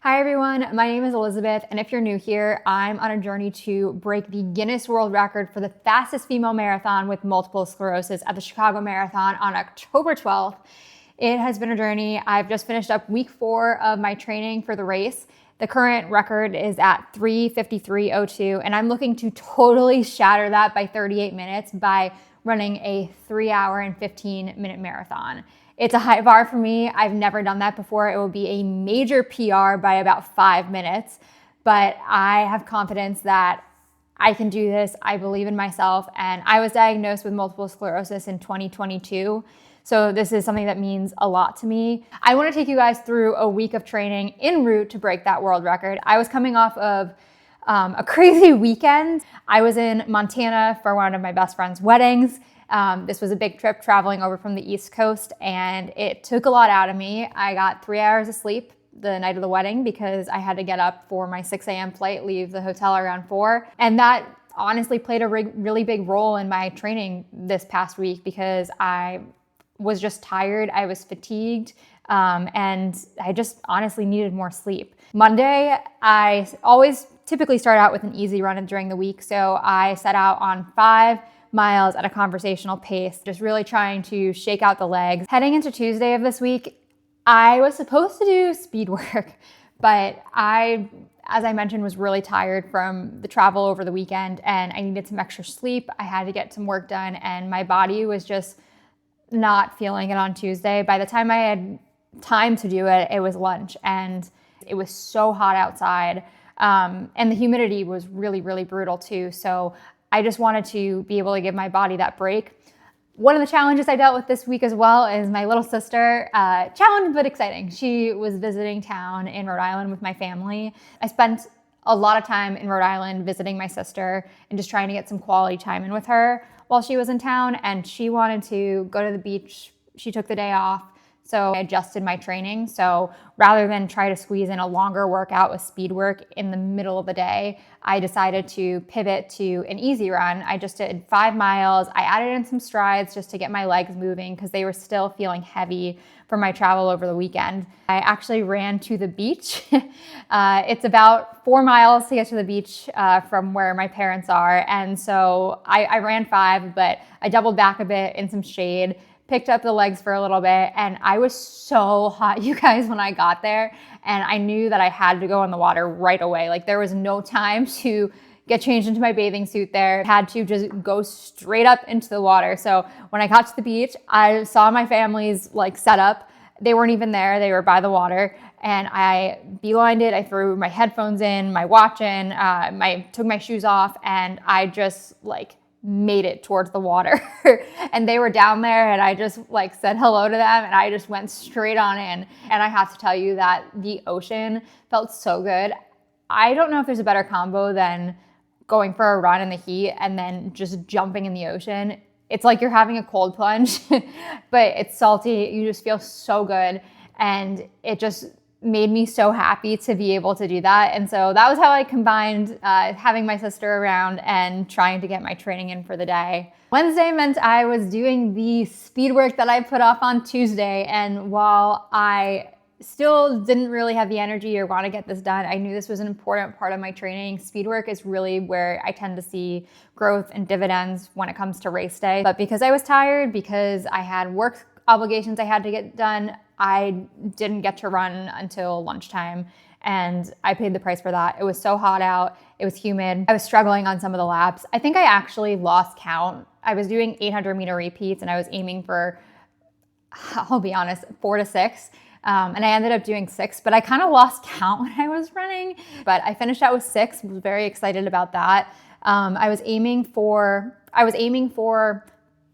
Hi everyone, my name is Elizabeth, and if you're new here, I'm on a journey to break the Guinness World Record for the fastest female marathon with multiple sclerosis at the Chicago Marathon on October 12th. It has been a journey. I've just finished up week 4 of my training for the race. The current record is at 3:53:02, and I'm looking to totally shatter that by 38 minutes by running a 3-hour and 15-minute marathon. It's a high bar for me. I've never done that before. It will be a major PR by about 5 minutes, but I have confidence that I can do this. I believe in myself, and I was diagnosed with multiple sclerosis in 2022. So this is something that means a lot to me. I want to take you guys through a week of training en route to break that world record. I was coming off of a crazy weekend. I was in Montana for one of my best friend's weddings. This was a big trip traveling over from the East Coast, and it took a lot out of me. I got 3 hours of sleep the night of the wedding because I had to get up for my 6 a.m. flight, leave the hotel around 4. And that honestly played a really big role in my training this past week because I was just tired. I was fatigued, and I just honestly needed more sleep. Monday, I always typically start out with an easy run during the week. So I set out on 5 miles at a conversational pace, just really trying to shake out the legs. Heading into Tuesday of this week, I was supposed to do speed work, but as I mentioned, was really tired from the travel over the weekend and I needed some extra sleep. I had to get some work done and my body was just not feeling it on Tuesday. By the time I had time to do it, it was lunch and it was so hot outside. And the humidity was really, really brutal too. So I just wanted to be able to give my body that break. One of the challenges I dealt with this week as well is my little sister, challenging but exciting. She was visiting town in Rhode Island with my family. I spent a lot of time in Rhode Island visiting my sister and just trying to get some quality time in with her while she was in town, and she wanted to go to the beach. She took the day off. So I adjusted my training. So rather than try to squeeze in a longer workout with speed work in the middle of the day, I decided to pivot to an easy run. I just did 5 miles. I added in some strides just to get my legs moving because they were still feeling heavy from my travel over the weekend. I actually ran to the beach. It's about 4 miles to get to the beach from where my parents are. And so I ran 5, but I doubled back a bit in some shade, picked up the legs for a little bit, and I was so hot, you guys, when I got there, and I knew that I had to go in the water right away. Like there was no time to get changed into my bathing suit there. I had to just go straight up into the water. So when I got to the beach, I saw my family's setup. They weren't even there, they were by the water, and I beelined it. I threw my headphones in, my watch in, took my shoes off, and I just made it towards the water. And they were down there and I just said hello to them and I just went straight on in. And I have to tell you that the ocean felt so good. I don't know if there's a better combo than going for a run in the heat and then just jumping in the ocean. It's like you're having a cold plunge, but it's salty. You just feel so good. And it just made me so happy to be able to do that. And so that was how I combined having my sister around and trying to get my training in for the day. Wednesday meant I was doing the speed work that I put off on Tuesday. And while I still didn't really have the energy or want to get this done, I knew this was an important part of my training. Speed work is really where I tend to see growth and dividends when it comes to race day. But because I was tired, because I had work obligations I had to get done, I didn't get to run until lunchtime, and I paid the price for that. It was so hot out. It was humid. I was struggling on some of the laps. I think I actually lost count. I was doing 800-meter repeats, and I was aiming for, I'll be honest, 4 to 6. And I ended up doing 6, but I kind of lost count when I was running. But I finished out with 6. Was very excited about that. I was aiming for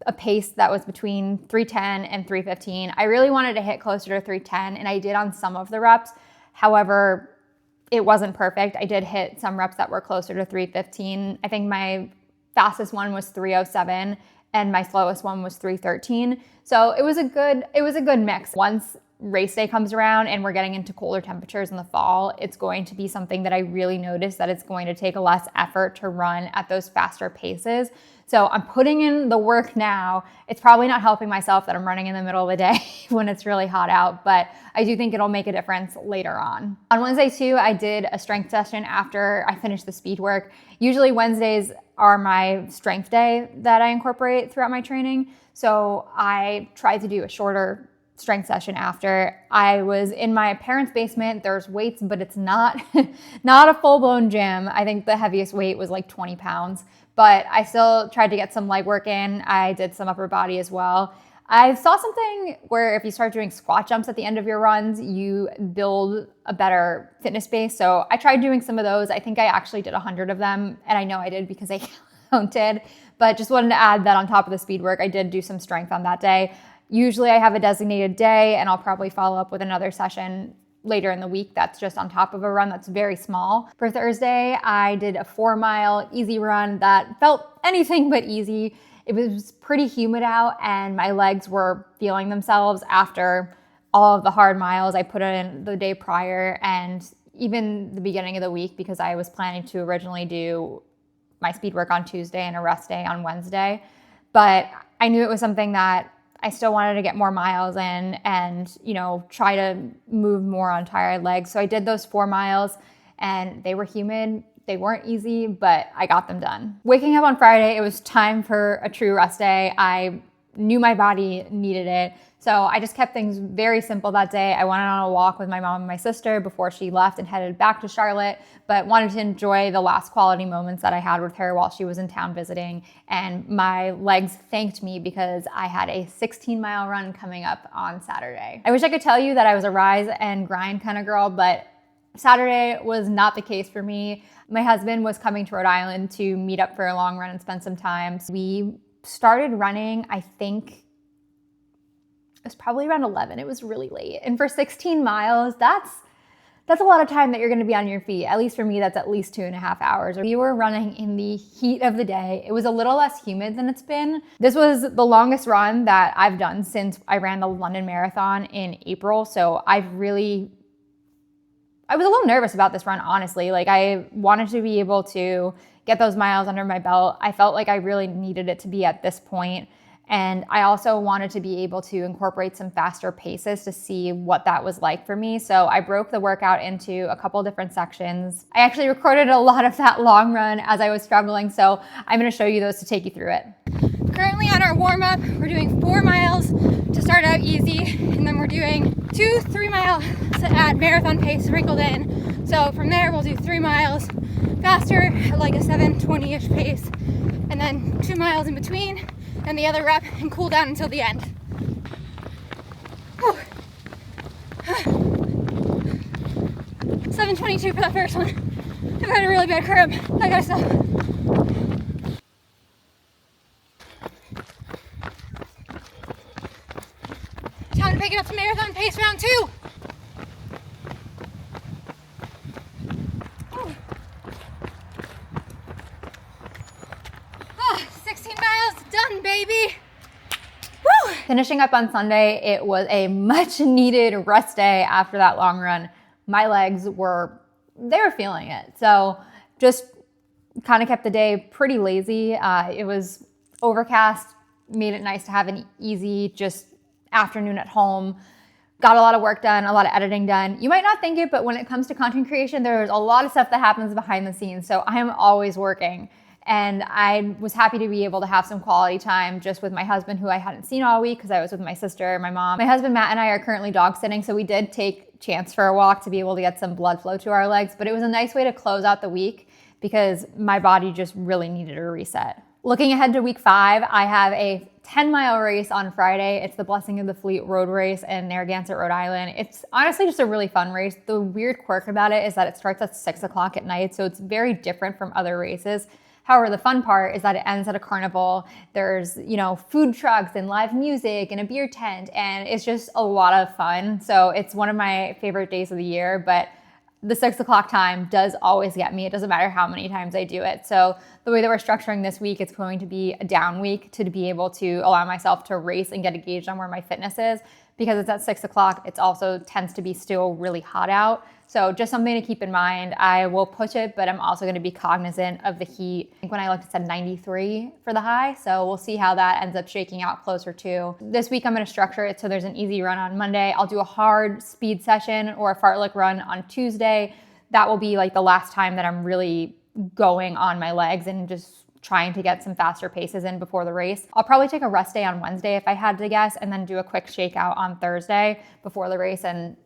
a pace that was between 3:10 and 3:15. I really wanted to hit closer to 3:10, and I did on some of the reps. However, it wasn't perfect. I did hit some reps that were closer to 3:15. I think my fastest one was 3:07, and my slowest one was 3:13. So it was a good mix. Once race day comes around and we're getting into colder temperatures in the fall, it's going to be something that I really notice that it's going to take less effort to run at those faster paces. So I'm putting in the work now. It's probably not helping myself that I'm running in the middle of the day when it's really hot out, but I do think it'll make a difference later on. On Wednesday too, I did a strength session after I finished the speed work. Usually Wednesdays are my strength day that I incorporate throughout my training. So I tried to do a shorter strength session after. I was in my parents' basement. There's weights, but it's not a full-blown gym. I think the heaviest weight was like 20 pounds, but I still tried to get some leg work in. I did some upper body as well. I saw something where if you start doing squat jumps at the end of your runs, you build a better fitness base. So I tried doing some of those. I think I actually did 100 of them, and I know I did because I counted, but just wanted to add that on top of the speed work, I did do some strength on that day. Usually I have a designated day, and I'll probably follow up with another session later in the week that's just on top of a run that's very small. For Thursday, I did a 4-mile easy run that felt anything but easy. It was pretty humid out and my legs were feeling themselves after all of the hard miles I put in the day prior and even the beginning of the week, because I was planning to originally do my speed work on Tuesday and a rest day on Wednesday. But I knew it was something that I still wanted to get more miles in and, try to move more on tired legs. So I did those 4 miles and they were humid. They weren't easy, but I got them done. Waking up on Friday, it was time for a true rest day. I knew my body needed it. So I just kept things very simple that day. I went on a walk with my mom and my sister before she left and headed back to Charlotte, but wanted to enjoy the last quality moments that I had with her while she was in town visiting. And my legs thanked me because I had a 16-mile run coming up on Saturday. I wish I could tell you that I was a rise and grind kind of girl, but Saturday was not the case for me. My husband was coming to Rhode Island to meet up for a long run and spend some time. So we started running, I think it was probably around 11. It was really late. And for 16 miles, that's a lot of time that you're going to be on your feet. At least for me, that's at least 2.5 hours. We were running in the heat of the day. It was a little less humid than it's been. This was the longest run that I've done since I ran the London Marathon in April. So I was a little nervous about this run, honestly. Like, I wanted to be able to get those miles under my belt. I felt like I really needed it to be at this point. And I also wanted to be able to incorporate some faster paces to see what that was like for me. So I broke the workout into a couple different sections. I actually recorded a lot of that long run as I was struggling. So I'm going to show you those to take you through it. Currently on our warm up, we're doing 4 miles to start out easy. And then we're doing 2 3-mile at marathon pace sprinkled in. So from there, we'll do 3 miles faster at like a 7:20-ish pace. And then 2 miles in between. And the other rep and cool down until the end. 7:22 for that first one. I've had a really bad cramp. I gotta stop. Time to pick it up to marathon pace round 2. 16 miles done, baby. Woo! Finishing up on Sunday, it was a much needed rest day after that long run. My legs were feeling it. So just kind of kept the day pretty lazy. It was overcast, made it nice to have an easy just afternoon at home. Got a lot of work done, a lot of editing done. You might not think it, but when it comes to content creation, there's a lot of stuff that happens behind the scenes. So I am always working. And I was happy to be able to have some quality time just with my husband, who I hadn't seen all week because I was with my sister and my mom. My husband, Matt, and I are currently dog sitting, so we did take Chance for a walk to be able to get some blood flow to our legs, but it was a nice way to close out the week because my body just really needed a reset. Looking ahead to week 5, I have a 10-mile race on Friday. It's the Blessing of the Fleet road race in Narragansett, Rhode Island. It's honestly just a really fun race. The weird quirk about it is that it starts at 6 o'clock at night, so it's very different from other races. However, the fun part is that it ends at a carnival. There's, food trucks and live music and a beer tent, and it's just a lot of fun. So it's one of my favorite days of the year, but the 6 o'clock time does always get me. It doesn't matter how many times I do it. So the way that we're structuring this week, it's going to be a down week to be able to allow myself to race and get a gauge on where my fitness is. Because it's at 6 o'clock, it also tends to be still really hot out. So just something to keep in mind. I will push it, but I'm also going to be cognizant of the heat. I think when I looked, it said 93 for the high. So we'll see how that ends up shaking out closer to. This week, I'm going to structure it so there's an easy run on Monday. I'll do a hard speed session or a fartlek run on Tuesday. That will be like the last time that I'm really going on my legs and just trying to get some faster paces in before the race. I'll probably take a rest day on Wednesday if I had to guess, and then do a quick shakeout on Thursday before the race and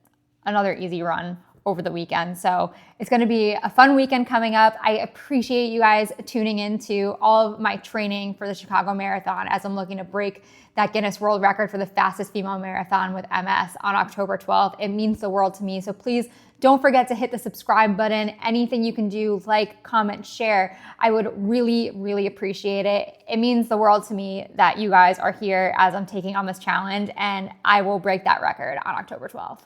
another easy run over the weekend. So it's going to be a fun weekend coming up. I appreciate you guys tuning into all of my training for the Chicago Marathon as I'm looking to break that Guinness World Record for the fastest female marathon with MS on October 12th. It means the world to me. So please don't forget to hit the subscribe button. Anything you can do, like, comment, share, I would really, really appreciate it. It means the world to me that you guys are here as I'm taking on this challenge, and I will break that record on October 12th.